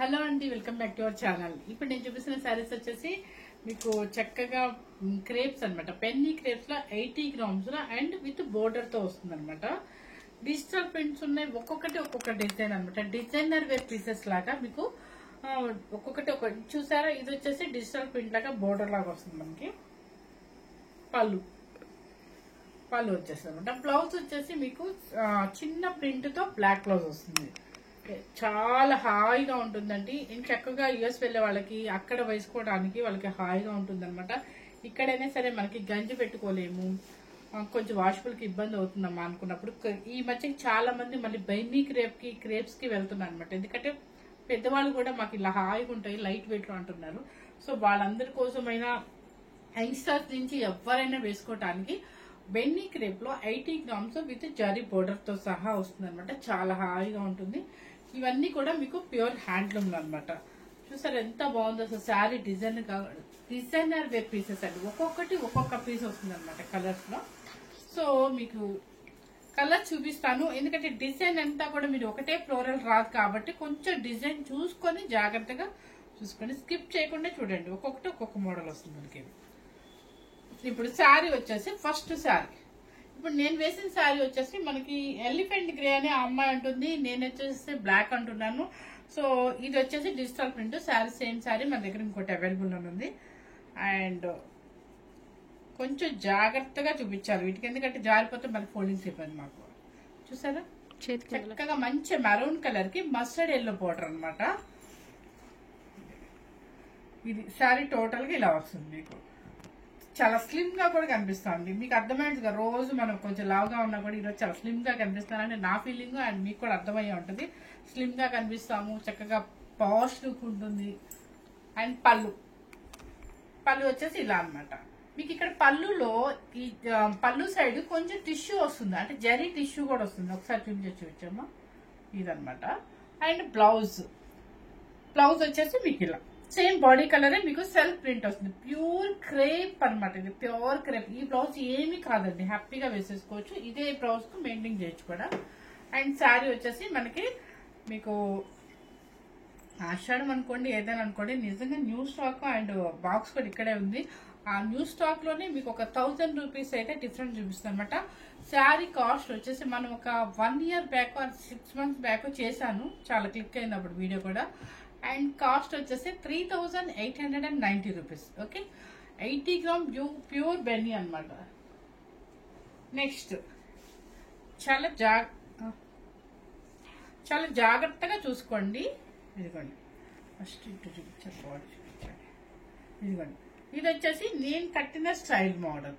Hello అండి, welcome back to our channel. ఇప్పుడు నేను చూపిస్తున్న శారీస్ వచ్చేసి మీకు చక్కగా క్రేప్స్ అనమాట. పెన్నీ క్రేప్స్ లో 80 గ్రామ్స్ లో అండ్ విత్ బోర్డర్ తో వస్తుంది అనమాట. డిజిటల్ ప్రింట్స్ ఉన్నాయి, ఒక్కొక్కటి ఒక్కొక్క డిజైన్ అనమాట. డిజైనర్ వేర్ పీసెస్ లాగా మీకు ఒక్కొక్కటి ఒక చూసారా. ఇది వచ్చేసి డిజిటల్ ప్రింట్ లాగా బోర్డర్ లాగా వస్తుంది మనకి. పళ్ళు వచ్చేస్తుంది అనమాట. బ్లౌజ్ వచ్చేసి మీకు చిన్న ప్రింట్ తో బ్లాక్ బ్లౌజ్ వస్తుంది. చాలా హాయిగా ఉంటుందండి. చక్కగా యుఎస్ వెళ్లే వాళ్ళకి అక్కడ వేసుకోవడానికి వాళ్ళకి హాయిగా ఉంటుంది అనమాట. ఇక్కడైనా సరే మనకి గంజి పెట్టుకోలేము, కొంచెం వాషబుల్ కి ఇబ్బంది అవుతుందమ్మా అనుకున్నప్పుడు ఈ మధ్య చాలా మంది మళ్ళీ బైనీ క్రేప్స్ కి వెళ్తున్నారు అనమాట. ఎందుకంటే పెద్దవాళ్ళు కూడా మాకు ఇలా హాయిగా ఉంటాయి, లైట్ వెయిట్ లో అంటున్నారు. సో వాళ్ళందరి కోసమైనా యంగ్స్టర్స్ నుంచి ఎవరైనా వేసుకోవటానికి బెన్నీ క్రేప్ లో 80 గ్రామ్స్ విత్ జరీ బోర్డర్ తో సహా వస్తుంది అనమాట. చాలా హాయిగా ఉంటుంది. ఇవన్నీ కూడా మీకు ప్యూర్ హ్యాండ్లూమ్ అనమాట. చూసారు ఎంత బాగుందో అసలు. శారీ డిజైనర్ వేర్ పీసెస్ అండి. ఒక్కొక్కటి ఒక్కొక్క పీస్ వస్తుంది అనమాట కలర్స్ లో. సో మీకు కలర్ చూపిస్తాను, ఎందుకంటే డిజైన్ అంతా కూడా మీరు ఒకటే ఫ్లోరల్ రాదు కాబట్టి కొంచెం డిజైన్ చూసుకొని జాగ్రత్తగా చూసుకొని స్కిప్ చేయకుండా చూడండి. ఒక్కొక్కటి ఒక్కొక్క మోడల్ వస్తుంది మనకి. ఇప్పుడు శారీ వచ్చేసి ఫస్ట్ శారీ, ఇప్పుడు నేను వేసిన శారీ వచ్చేసి మనకి ఎలిఫెంట్ గ్రే అని ఆ అమ్మాయి అంటుంది, నేను వచ్చేసి బ్లాక్ అంటున్నాను. సో ఇది వచ్చేసి digital print sari. Same sari మన దగ్గర ఇంకోటి అవైలబుల్ ఉంది. అండ్ కొంచెం జాగ్రత్తగా చూపించాలి వీటికి, ఎందుకంటే జారిపోతే మనకి ఫోల్డింగ్స్ అయిపోయింది మాకు. చూసారా చక్కగా మంచి మెరూన్ కలర్ కి మస్టర్డ్ ఎల్లో బోర్డర్ అనమాట. ఇది శారీ టోటల్ గా ఇలా వస్తుంది మీకు. చాలా స్లిమ్ గా కూడా కనిపిస్తుంది. మీకు అర్థమైంది, రోజు మనం కొంచెం లావుగా ఉన్నా కూడా ఈరోజు చాలా స్లిమ్ గా కనిపిస్తానంటే నా ఫీలింగ్. అండ్ మీకు కూడా అర్థమయ్యే ఉంటుంది. స్లిమ్ గా కనిపిస్తాము, చక్కగా పాష్ లుక్ ఉంటుంది. అండ్ పళ్ళు వచ్చేసి ఇలా అనమాట. మీకు ఇక్కడ పళ్ళులో ఈ పళ్ళు సైడ్ కొంచెం టిష్యూ వస్తుంది, అంటే జరీ టిష్యూ కూడా వస్తుంది. ఒకసారి చూపించమ్మా, ఇదనమాట. అండ్ బ్లౌజ్ వచ్చేసి మీకు ఇలా సేమ్ బాడీ కలరే మీకు సెల్ఫ్ ప్రింట్ వస్తుంది. ప్యూర్ క్రేప్ అనమాట. ఇది ప్యూర్ క్రేప్. ఈ బ్లౌజ్ ఏమీ కాదండి, హ్యాపీగా వేసేసుకోవచ్చు. ఇదే బ్లౌజ్ కు మెయింటైన్ చేయొచ్చు కూడా. అండ్ శారీ వచ్చేసి మనకి మీకు ఆషాఢం అనుకోండి, ఏదైనా అనుకోండి, నిజంగా న్యూ స్టాక్ అండ్ బాక్స్ కూడా ఇక్కడే ఉంది. ఆ న్యూ స్టాక్ లోనే మీకు ఒక 1000 రూపీస్ అయితే డిఫరెంట్ చూపిస్తుంది అనమాట. శారీ కాస్ట్ వచ్చేసి మనం ఒక 1 year బ్యాక్ 6 months బ్యాక్ చేశాను, చాలా క్లిక్ అయింది అప్పుడు వీడియో కూడా. అండ్ కాస్ట్ వచ్చేసి 3890 రూపీస్. ఓకే, 80 గ్రామ్ ప్యూర్ బెన్నీ అనమాట. నెక్స్ట్ చాలా జాగ్రత్తగా చూసుకోండి. ఇదిగోండి, ఫస్ట్ ఇటు చూపించారు, బాడీ చూపించండి. ఇదిగోండి, ఇది వచ్చేసి నేను కట్టిన స్టైల్ మోడల్.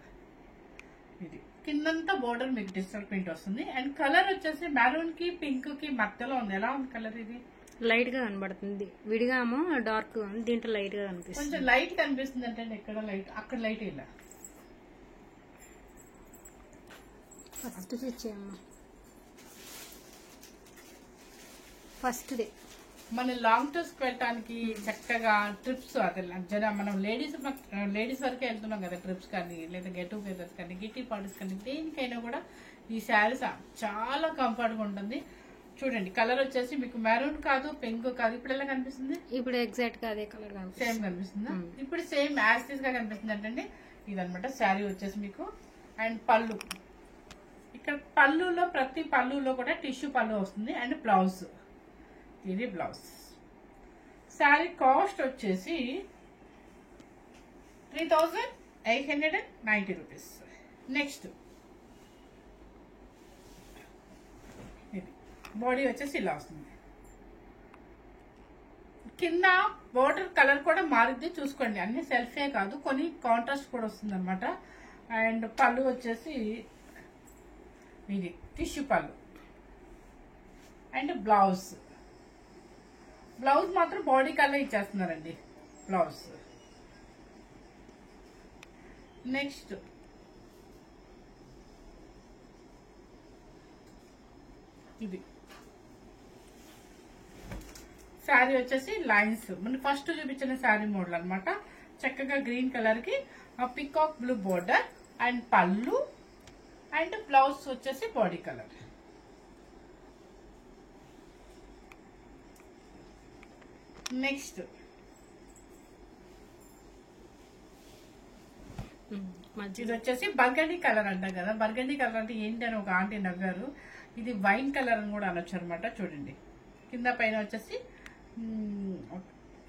ఇది కిందంతా బోర్డర్ మీకు డిజిటల్ ప్రింట్ వస్తుంది. అండ్ కలర్ వచ్చేసి మెరూన్ కి పింక్ కి మధ్యలో ఉంది. ఎలా ఉంది కలర్? ఇది లైట్ గా కనబడుతుంది, విడిగా ఏమో డార్క్, దీంట్లో లైట్ గా కనిపిస్తుంది. కొంచెం లైట్ కనిపిస్తుంది అంటే ఎక్కడ లైట్, అక్కడ లైట్ ఇలా. ఫస్ట్ చూసేయమ్మా, ఫస్ట్ డే మన లాంగ్ టూర్స్ వెళ్ళటానికి చక్కగా ట్రిప్స్, అదే మనం లేడీస్ వరకే వెళ్తున్నాం కదా ట్రిప్స్ కానీ, లేదా గెట్ టుగెదర్స్ కానీ, గిట్టి పార్టీస్ కానీ, దేనికైనా కూడా ఈ శారీస్ చాలా కంఫర్ట్ గా ఉంటుంది. చూడండి, కలర్ వచ్చేసి మీకు మెరూన్ కాదు, పింక్ కాదు. ఇప్పుడు ఎలా కనిపిస్తుంది? ఇప్పుడు ఎగ్జాక్ట్ గా అదే కలర్ సేమ్ కనిపిస్తుందా? ఇప్పుడు సేమ్ యాస్టీస్ గా కనిపిస్తుంది అంటే ఇదనమాట శారీ వచ్చేసి మీకు. అండ్ పళ్ళు, ఇక్కడ పళ్ళులో ప్రతి పళ్ళులో కూడా టిష్యూ పళ్ళు వస్తుంది. అండ్ బ్లౌజ్, ఇది బ్లౌజ్. శారీ కాస్ట్ వచ్చేసి 3890 రూపీస్. నెక్స్ట్ బాడీ వచ్చేసి ఇలా వస్తుంది. కింద బోర్డర్ కలర్ కూడా మారుద్ది, చూసుకోండి. అన్ని సెల్ఫే కాదు, కొన్ని కాంట్రాస్ట్ కూడా వస్తుంది అనమాట. అండ్ పళ్ళు వచ్చేసి ఇది టిష్యూ పళ్ళు. అండ్ బ్లౌజ్ మాత్రం బాడీ కలర్ ఇచ్చేస్తున్నారండి బ్లౌజ్. నెక్స్ట్ ఇది శారీ వచ్చేసి లైన్స్, మన ఫస్ట్ చూపించిన శారీ మోడల్ అనమాట. చక్కగా గ్రీన్ కలర్ కి పికాక్ బ్లూ బోర్డర్. అండ్ పళ్ళు అండ్ బ్లౌజ్ వచ్చేసి బాడీ కలర్. నెక్స్ట్ మధ్య ఇది వచ్చేసి బర్గండీ కలర్ అంటాం కదా. బర్గండీ కలర్ అంటే ఏంటి అని ఒక ఆంటీ నవ్వారు. ఇది వైన్ కలర్ అని కూడా అనొచ్చు అనమాట. చూడండి కింద పైన వచ్చేసి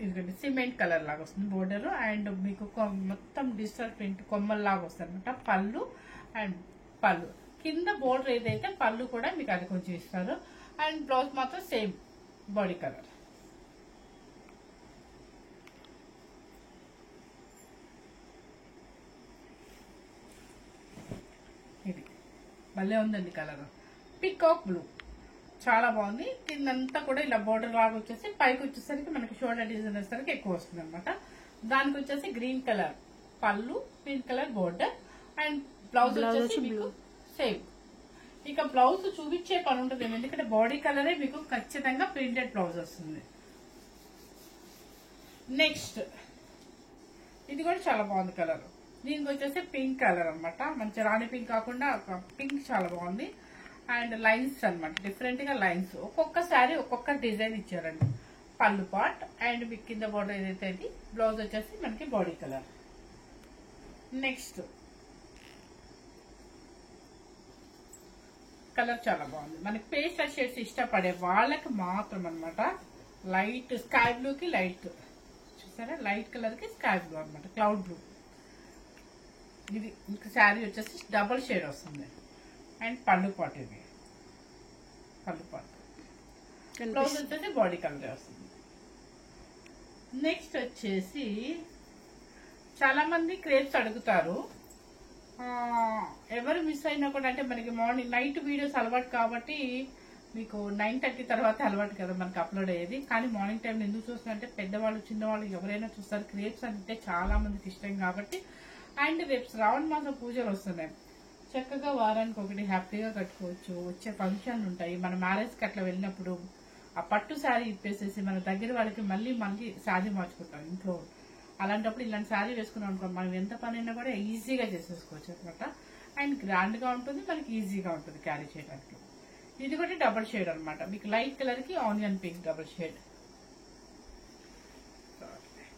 ఇదిగోండి సిమెంట్ కలర్ లాగా వస్తుంది బోర్డర్. అండ్ మీకు మొత్తం డిజిటల్ ప్రింట్ కొమ్మల్లాగా వస్తుంది అనమాట. పళ్ళు అండ్ పళ్ళు కింద బోర్డర్ ఏదైతే పళ్ళు కూడా మీకు అది కొంచెం ఇస్తారు. అండ్ బ్లౌజ్ మాత్రం సేమ్ బాడీ కలర్. ఇది భలే ఉందండి కలర్. పికాక్ బ్లూ చాలా బాగుంది. కిందంతా కూడా ఇలా బోర్డర్ లాగా వచ్చేసి పైకి వచ్చేసరికి మనకి షోల్డర్ డిజైన్ వచ్చేసరికి ఎక్కువ వస్తుంది అనమాట. దానికి వచ్చేసి గ్రీన్ కలర్ పళ్ళు, green colour border and blouse వచ్చేసి మీకు సేమ్. ఇక బ్లౌజ్ చూపించే పని ఉంటుంది, ఎందుకంటే బాడీ కలరే మీకు ఖచ్చితంగా ప్రింటెడ్ బ్లౌజ్ వస్తుంది. నెక్స్ట్ ఇది కూడా చాలా బాగుంది కలర్. దీనికి వచ్చేసి పింక్ కలర్ అనమాట. మంచి రాణి పింక్ కాకుండా పింక్ చాలా బాగుంది. అండ్ లైన్స్ అనమాట, డిఫరెంట్ గా లైన్స్. ఒక్కొక్క శారీ ఒక్కొక్క డిజైన్ ఇచ్చారండి. పళ్ళు పార్ట్ అండ్ మీకు కింద బోర్డర్ ఏదైతే అది. బ్లౌజ్ వచ్చేసి మనకి బాడీ కలర్. నెక్స్ట్ కలర్ చాలా బాగుంది. మనకి పేస్టల్ షేడ్స్ ఇష్టపడే వాళ్ళకి మాత్రం అనమాట. లైట్ స్కై బ్లూ కి లైట్ చూసారా, లైట్ కలర్ కి స్కై బ్లూ అనమాట, క్లౌడ్ బ్లూ. ఇది ఇంకా శారీ వచ్చేసి డబుల్ షేడ్ వస్తుంది. అండ్ పళ్ళు పాట్, ఇది పళ్ళు పాట్. బ్లౌజ్ వచ్చేసి బాడీ కలర్ వస్తుంది. నెక్స్ట్ వచ్చేసి చాలా మంది క్రేప్స్ అడుగుతారు. ఎవరు మిస్ అయినా కూడా, అంటే మనకి మార్నింగ్ నైట్ వీడియోస్ అలవాటు కాబట్టి మీకు 9:30 తర్వాత అలవాటు కదా మనకి అప్లోడ్ అయ్యేది. కానీ మార్నింగ్ టైంలో ఎందుకు చూస్తారంటే పెద్దవాళ్ళు చిన్నవాళ్ళు ఎవరైనా చూస్తారు. క్రేప్స్ అంటే చాలా మందికి ఇష్టం కాబట్టి. అండ్ రేపు శ్రావణ మాసం పూజలు వస్తున్నాయి. చక్కగా వారానికి ఒకటి హ్యాపీగా కట్టుకోవచ్చు. వచ్చే ఫంక్షన్లు ఉంటాయి. మన మ్యారేజ్కి అట్లా వెళ్ళినప్పుడు ఆ పట్టు శారీ ఇప్పేసేసి మన దగ్గర వాళ్ళకి మళ్ళీ శారీ మార్చుకుంటాం ఇంట్లో. అలాంటప్పుడు ఇలాంటి శారీ వేసుకున్నాం అనుకో, మనం ఎంత పని అయినా కూడా ఈజీగా చేసేసుకోవచ్చు అనమాట. అండ్ గ్రాండ్ గా ఉంటుంది, మనకి ఈజీగా ఉంటుంది క్యారీ చేయడానికి. ఇది కూడా డబుల్ షేడ్ అనమాట. మీకు లైట్ కలర్ కి ఆనియన్ పింక్ డబుల్ షేడ్.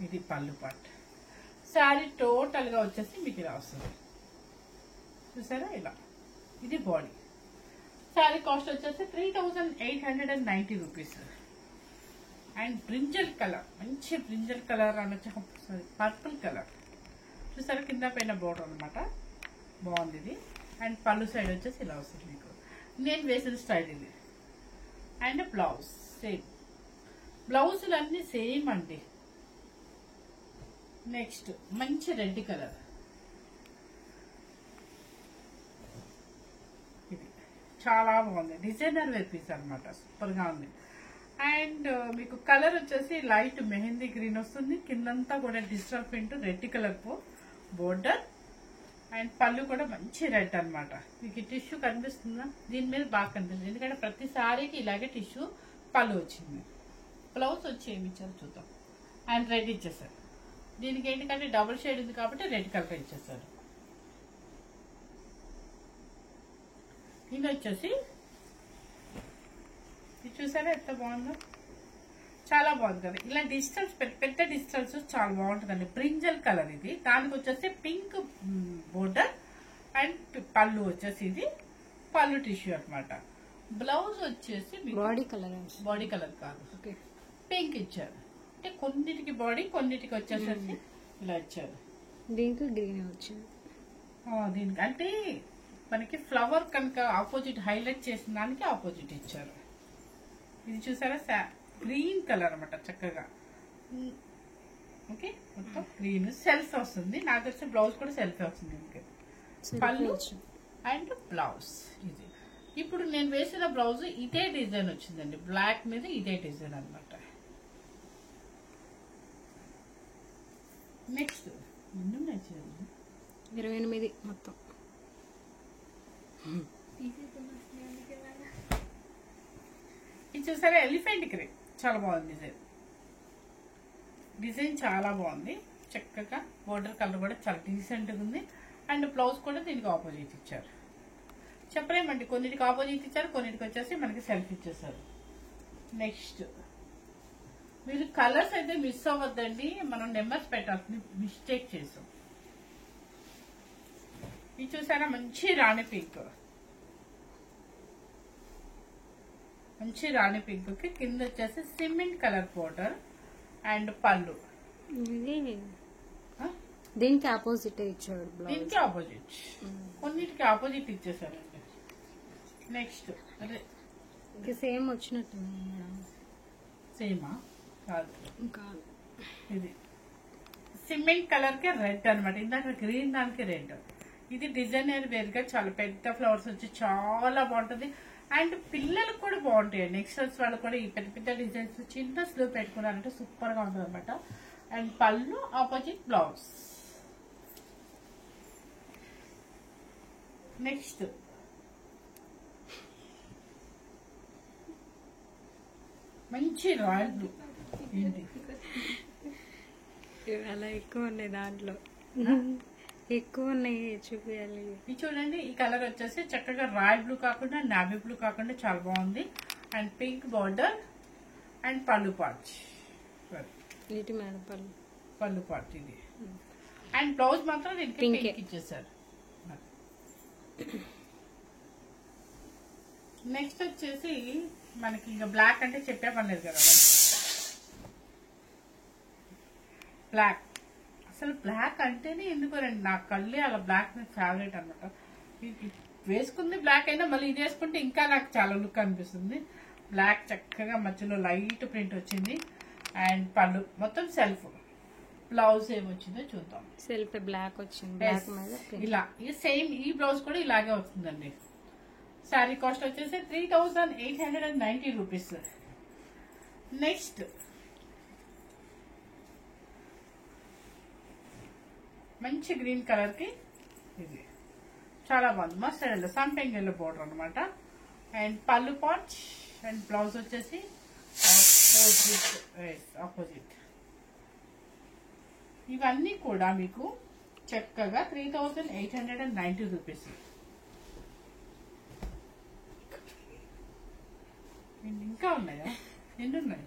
ఇది పళ్ళు పాట్. శారీ టోటల్ గా వచ్చేసి మీకు ఇలా వస్తుంది చూసారా, ఇలా. ఇది బాడీ. శారీ కాస్ట్ వచ్చేసి 3890 రూపీస్. అండ్ బ్రింజల్ కలర్, మంచి బ్రింజల్ కలర్ అనొచ్చు, సారీ పర్పుల్ కలర్ చూసారా, కింద పైన బోర్డర్ అనమాట. బాగుంది ఇది. అండ్ పళ్ళు సైడ్ వచ్చేసి ఇలా వస్తుంది మీకు. నేను వేసిన స్టైల్ ఇది. And blouse same. బ్లౌజులు అన్ని సేమ్ అండి. నెక్స్ట్ మంచి రెడ్ కలర్. ఇది చాలా బాగుంది. డిజైనర్ వేర్ పీస్ అనమాట, సూపర్ గా ఉంది. అండ్ మీకు కలర్ వచ్చేసి లైట్ మెహందీ గ్రీన్ వస్తుంది. కిందంతా కూడా digital print red colour border. And పళ్ళు కూడా మంచి రెడ్ అనమాట. మీకు టిష్యూ కనిపిస్తుందా? దీని మీద బాగా కనిపిస్తుంది, ఎందుకంటే ప్రతి సారీకి ఇలాగే టిష్యూ పళ్ళు వచ్చింది. బ్లౌజ్ వచ్చి ఏమి ఇచ్చారు చూద్దాం. అండ్ రెడ్ ఇచ్చేసారు. దీనికి ఏంటంటే డబుల్ షేడ్ ఉంది కాబట్టి రెడ్ కలర్ ఇచ్చేసారు. ఇది వచ్చేసి ఇది చూసారా ఎంత బాగుందో, చాలా బాగుంది కదా. ఇలా డిజిటల్స్ పెద్ద డిజిటల్స్ చాలా బాగుంటుందండి. బ్రింజల్ కలర్ ఇది. దానికి వచ్చేసి పింక్ బోర్డర్ అండ్ పళ్ళు వచ్చేసి ఇది పళ్ళు టిష్యూ అనమాట. బ్లౌజ్ వచ్చేసి బాడీ కలర్ కాదు, పింక్ ఇచ్చారు. అంటే కొన్నిటికి బాడీ, కొన్నిటికి వచ్చేసరికి ఇలా ఇచ్చారు. దీనికి గ్రీన్ వచ్చింది. దీనికి అంటే మనకి ఫ్లవర్ కనుక ఆపోజిట్ హైలైట్ చేసిన దానికి ఆపోజిట్ ఇచ్చారు. ఇది చూసారా గ్రీన్ కలర్ అనమాట, చక్కగా. ఓకే, మొత్తం గ్రీన్ సెల్ఫ్ వస్తుంది. నాకు తెలిసి బ్లౌజ్ కూడా సెల్ఫ్ వస్తుంది. పళ్ళు అండ్ బ్లౌజ్ ఇది. ఇప్పుడు నేను వేసిన బ్లౌజ్ ఇదే డిజైన్ వచ్చిందండి, బ్లాక్ మీద ఇదే డిజైన్ అనమాట. నెక్స్ట్ 28 మొత్తం. ఇది చూసారా ఎలిఫెంట్ గ్రే, చాలా బాగుంది డిజైన్. డిజైన్ చాలా బాగుంది. చక్కగా బోర్డర్ కలర్ కూడా చాలా డీసెంట్ గా ఉంది. అండ్ బ్లౌజ్ కూడా దీనికి ఆపోజిట్ ఇచ్చారు. చెప్పలేమండి, కొన్నిటికి ఆపోజిట్ ఇచ్చారు, కొన్నిటికి వచ్చేసి మనకి సెల్ఫ్ ఇచ్చేసారు. నెక్స్ట్ మీరు కలర్స్ అయితే మిస్ అవ్వద్దండి, మనం నెంబర్స్ పెట్టాల్సింది మిస్టేక్ చేసాం. ఇది చూసారా, మంచి రాణి పింక్. మంచి రాణి పింక్ కి కింద వచ్చేసి సిమెంట్ కలర్ బోర్డర్ అండ్ పళ్ళు. ఇది దీనికి ఆపోజిట్ ఇచ్చాడు బ్లౌజ్. దీనికి ఆపోజిట్, కొన్నిటికి ఆపోజిట్ ఇచ్చేసారండి. నెక్స్ట్ అదే సేమ్ వచ్చినట్టు మేడం. సేమా కాదు, కాదు, ఇది సిమెంట్ కలర్ కి రెడ్ అనమాట. ఇందాక గ్రీన్ దానికి రెడ్. ఇది డిజైనర్ వేర్ గా చాలా పెద్ద ఫ్లవర్స్ వచ్చి చాలా బాగుంటుంది. అండ్ పిల్లలకు కూడా బాగుంటాయి. నెక్స్ట్ వాళ్ళు కూడా ఈ పెద్ద పెద్ద డిజైన్స్ చిన్న స్లో పెట్టుకున్నారంటే సూపర్ గా ఉంటుంది అనమాట. అండ్ పళ్ళు ఆపోజిట్ బ్లౌజ్. నెక్స్ట్ మంచి రాయల్ బ్లూ. ఏంటి అలా ఎక్కువ ఉన్నాయి దాంట్లో, ఎక్కువ ఉన్నాయి చూపించాలి. ఇది చూడండి, ఈ కలర్ వచ్చేసి చక్కగా రాయల్ బ్లూ కాకుండా నావీ బ్లూ కాకుండా చాలా బాగుంది. అండ్ పింక్ బార్డర్ అండ్ పళ్ళు పార్ట్. నీటి మేడం పళ్ళు పార్ట్ ఇది. అండ్ బ్లౌజ్ మాత్రం దీనికి పింక్ ఇచ్చేసారు. నెక్స్ట్ వచ్చేసి మనకి ఇంకా బ్లాక్ అంటే చెప్పే పర్లేదు కదా. బ్లాక్ అసలు బ్లాక్ అంటేనే ఎందుకో రండి, నా కళ్ళే అలా బ్లాక్ నాకు ఫేవరెట్ అనమాట. వేసుకుంది బ్లాక్ అయినా మళ్ళీ ఇది వేసుకుంటే ఇంకా నాకు చాలా లుక్ అనిపిస్తుంది. బ్లాక్ చక్కగా మధ్యలో లైట్ ప్రింట్ వచ్చింది. అండ్ పళ్ళు మొత్తం సెల్ఫ్. బ్లౌజ్ ఏమొచ్చిందో చూద్దాం. సెల్ఫ్ బ్లాక్ వచ్చింది, బ్లాక్ మీద ఇలా సేమ్ ఈ బ్లౌజ్ కూడా ఇలాగే వస్తుందండి. శారీ కాస్ట్ వచ్చేసి 3890 రూపీస్. నెక్స్ట్ మంచి గ్రీన్ కలర్ కి ఇది చాలా బాగుంది. Must yellow something yellow border అనమాట. అండ్ పళ్ళు పాట్ అండ్ బ్లౌజ్ వచ్చేసి ఆపోజిట్. ఇవన్నీ కూడా మీకు చక్కగా 3890 రూపీస్. ఇంకా ఉన్నాయా? ఎన్ని ఉన్నాయి?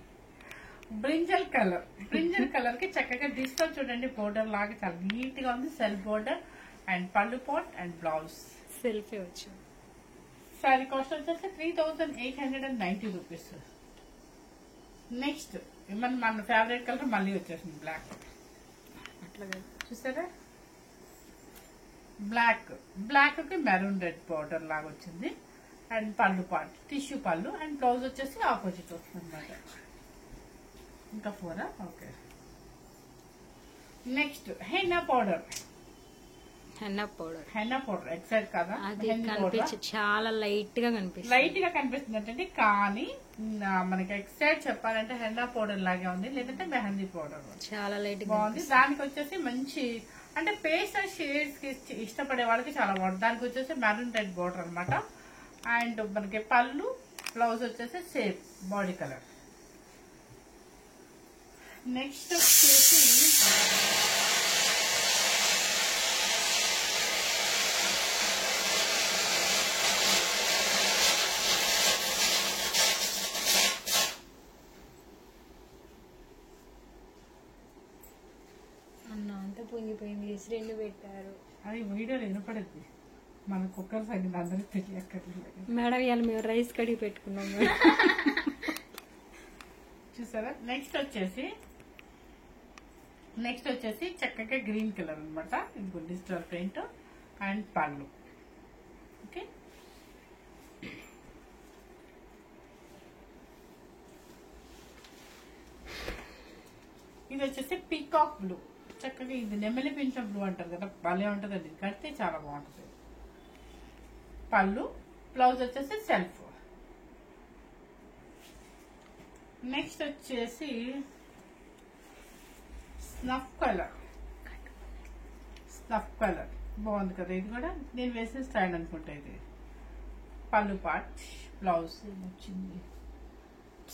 Brinjal colour. బ్రింజల్ కలర్ కి చక్కగా డిస్కౌంట్ చూడండి, బోర్డర్ లాగా చాలా నీట్ గా ఉంది. సెల్ఫ్ బోర్డర్ అండ్ పళ్ళు పాట్ అండ్ బ్లౌజ్ సెల్ఫ్ వచ్చింది. శారీ కాస్ట్ వచ్చేసి 3890 రూపీస్. నెక్స్ట్ మన ఫేవరెట్ కలర్ మళ్ళీ వచ్చేసింది, బ్లాక్. అట్లాగే చూసారా, బ్లాక్. బ్లాక్ కి మెరూన్ రెడ్ బోర్డర్ లాగా వచ్చింది. అండ్ పళ్ళు పాట్ టిష్యూ పళ్ళు అండ్ బ్లౌజ్ వచ్చేసి ఆపోజిట్ వస్తుంది అనమాట. ఇంకా 4. Okay. Next henna powder. Henna powder, henna powder exact కదా, అది కనిపించి చాలా లైట్ గా కనిపిస్తుంది. లైట్ గా కనిపిస్తుంది అంటే, కానీ మనకి ఎగ్జాక్ట్ చెప్పాలంటే హెన్నా పౌడర్ లాగే ఉంది, లేదంటే మెహందీ పౌడర్. చాలా లైట్ బాగుంది. దానికి వచ్చేసి మంచి అంటే పేస్టల్ షేడ్స్ కి ఇష్టపడే వాళ్ళకి చాలా బాగుంది. దానికి వచ్చేసి మెరూన్ రెడ్ బోర్డర్ అనమాట. అండ్ మనకి పళ్ళు బ్లౌజ్ వచ్చేసి సేమ్ బాడీ కలర్. నెక్స్ట్ వచ్చేసి అన్న అంతా పొంగిపోయింది, రెండు పెట్టారు. అది వీడియోలో వినపడుద్ది, మన కుక్కర్ సంగతి అందరికి తెలియక్కర్లేదు. మేడం ఇవాళ మేము రైస్ కడిగి పెట్టుకున్నాము. చూసారా. నెక్స్ట్ వచ్చేసి చక్కగా గ్రీన్ కలర్ అనమాట. ఇది డిజిటల్ ప్రింట్ అండ్ పళ్ళు. ఓకే. ఇది వచ్చేసి పీకాక్ బ్లూ. చక్కగా ఇది నెమలి పింఛం బ్లూ అంటారు కదా, భలే ఉంటుంది. అది కడితే చాలా బాగుంటుంది. పళ్ళు బ్లౌజ్ వచ్చేసి సెల్ఫ్. నెక్స్ట్ వచ్చేసి స్నఫ్ కలర్. బాగుంది కదా, ఇది కూడా నేను వేసిన స్టైల్ అనుకుంటా. ఇది పళ్ళు పార్ట్, బ్లౌజ్ వచ్చింది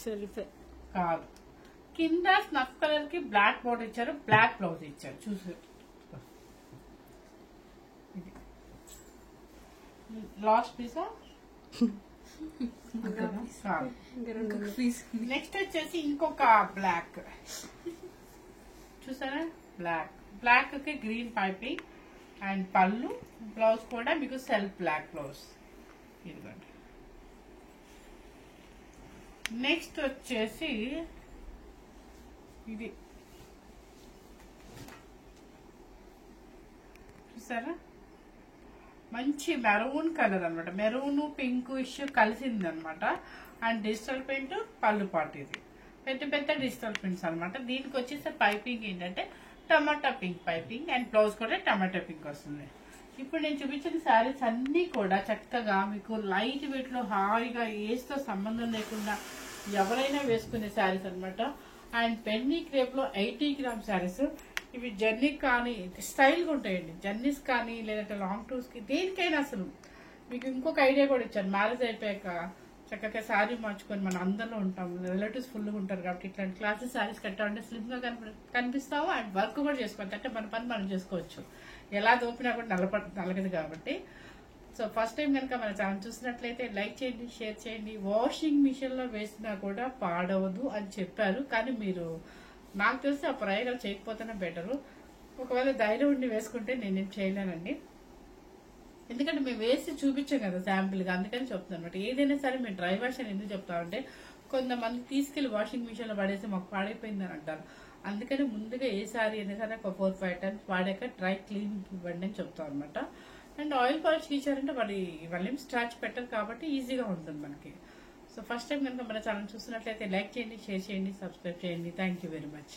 సెల్ఫ్ కాదు, కింద స్నఫ్ కలర్ కి బ్లాక్ బోర్డర్ ఇచ్చారు, బ్లాక్ బ్లౌజ్ ఇచ్చారు. చూసి లాస్ట్ పీసా నెక్స్ట్ వచ్చేసి ఇంకొక బ్లాక్ చూసారా, బ్లాక్ కి గ్రీన్ పైపింగ్ అండ్ పళ్ళు, బ్లౌజ్ కూడా మీకు సెల్ఫ్ బ్లాక్ బ్లౌజ్. ఇదిగోండి. నెక్స్ట్ వచ్చేసి ఇది చూసారా, మంచి మెరూన్ కలర్ అనమాట, మెరూన్ పింక్ ఇష్యూ కలిసింది అనమాట. అండ్ డిజిటల్ ప్రింట్ పళ్ళు పాటు, ఇది పెద్ద పెద్ద డిజిటల్ ప్రింట్స్ అనమాట. దీనికి వచ్చేసి పైపింగ్ ఏంటంటే టమాటా పింక్ పైపింగ్ అండ్ బ్లౌజ్ కూడా టమాటా పింక్ వస్తుంది. ఇప్పుడు నేను చూపించిన శారీస్ అన్ని కూడా చక్కగా మీకు లైట్ వెయిట్ లో హాయిగా ఏజ్ తో సంబంధం లేకుండా ఎవరైనా వేసుకునే శారీస్ అనమాట. అండ్ పెన్నీ క్రేప్ లో 80 గ్రామ్ శారీస్. ఇవి జర్నీ కానీ స్టైల్గా ఉంటాయండి, జర్నీస్ కానీ లేదంటే లాంగ్ టూర్స్ కి దేనికైనా. అసలు మీకు ఇంకొక ఐడియా కూడా ఇచ్చాను, మ్యారేజ్ అయిపోయాక చక్కగా శారీ మార్చుకొని మనం అందరిలో ఉంటాం, రిలేటివ్స్ ఫుల్గా ఉంటారు కాబట్టి ఇట్లాంటి క్లాసెస్ శారీస్ కట్టాలంటే స్లిమ్ గా కనిపిస్తావు అండ్ వర్క్ కూడా చేసుకోవచ్చు. అంటే మన పని మనం చేసుకోవచ్చు, ఎలా దోపినా కూడా నలగదు కాబట్టి. సో ఫస్ట్ టైం కనుక మన ఛానల్ చూసినట్లయితే లైక్ చేయండి, షేర్ చేయండి. వాషింగ్ మిషన్ లో వేసినా కూడా పాడవదు అని చెప్పారు, కానీ మీరు నాకు తెలిసి ఆ ప్రయోగాలు చేయకపోతేనే బెటరు. ఒకవేళ ధైర్యం ఉండి వేసుకుంటే నేనేం చేయలేనండి, ఎందుకంటే మేము వేసి చూపించాం కదా శాంపిల్గా, అందుకని చెప్తాను అనమాట. ఏదైనా సరే మేము డ్రై వాష్ అని ఎందుకు చెప్తామంటే కొంతమంది తీసుకెళ్లి వాషింగ్ మిషన్ లో పడేసి మాకు పాడైపోయిందని అంటారు. అందుకని ముందుగా ఏ సారీ అయినా సరే ఒక 4-5 టైమ్స్ వాడాక డ్రై క్లీన్ ఇవ్వండి అని చెప్తాం అనమాట. అండ్ ఆయిల్ పాలిష్ ఇచ్చారంటే వాళ్ళేం స్ట్రాచ్ పెట్టరు కాబట్టి ఈజీగా ఉంటుంది మనకి. సో ఫస్ట్ టైం కనుక మన ఛానల్ చూస్తున్నట్లయితే లైక్ చేయండి, షేర్ చేయండి, సబ్స్క్రైబ్ చేయండి. Thank you very much.